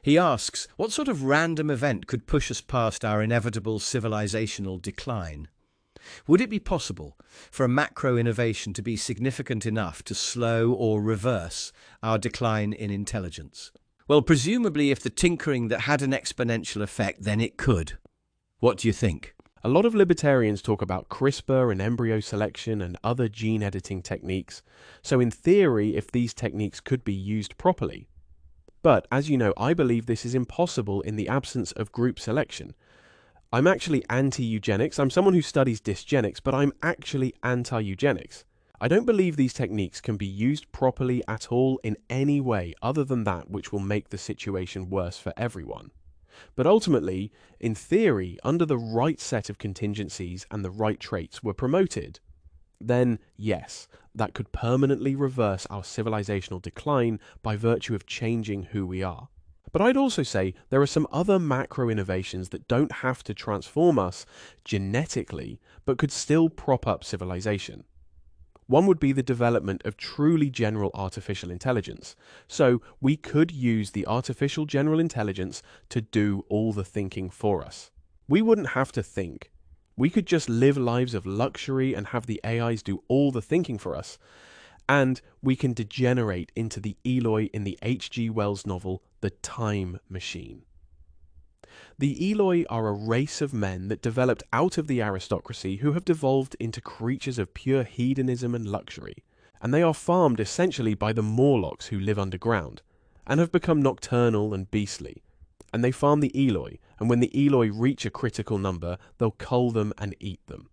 He asks, what sort of random event could push us past our inevitable civilizational decline? Would it be possible for a macro innovation to be significant enough to slow or reverse our decline in intelligence? Well, presumably if the tinkering that had an exponential effect, then it could. What do you think? A lot of libertarians talk about CRISPR and embryo selection and other gene editing techniques, so in theory, if these techniques could be used properly. But, as you know, I believe this is impossible in the absence of group selection. I'm actually anti-eugenics. I'm someone who studies dysgenics, but I'm actually anti-eugenics. I don't believe these techniques can be used properly at all in any way other than that which will make the situation worse for everyone. But ultimately, in theory, under the right set of contingencies and the right traits were promoted, then yes, that could permanently reverse our civilizational decline by virtue of changing who we are. But I'd also say there are some other macro innovations that don't have to transform us genetically, but could still prop up civilization. One would be the development of truly general artificial intelligence. So we could use the artificial general intelligence to do all the thinking for us. We wouldn't have to think. We could just live lives of luxury and have the AIs do all the thinking for us. And we can degenerate into the Eloi in the H.G. Wells novel, The Time Machine. The Eloi are a race of men that developed out of the aristocracy who have devolved into creatures of pure hedonism and luxury, and they are farmed essentially by the Morlocks who live underground, and have become nocturnal and beastly. And they farm the Eloi, and when the Eloi reach a critical number, they'll cull them and eat them.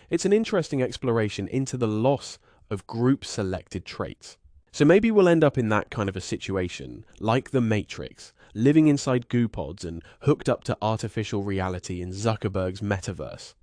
It's an interesting exploration into the loss of group-selected traits. So maybe we'll end up in that kind of a situation, like the Matrix, living inside goo pods and hooked up to artificial reality in Zuckerberg's metaverse.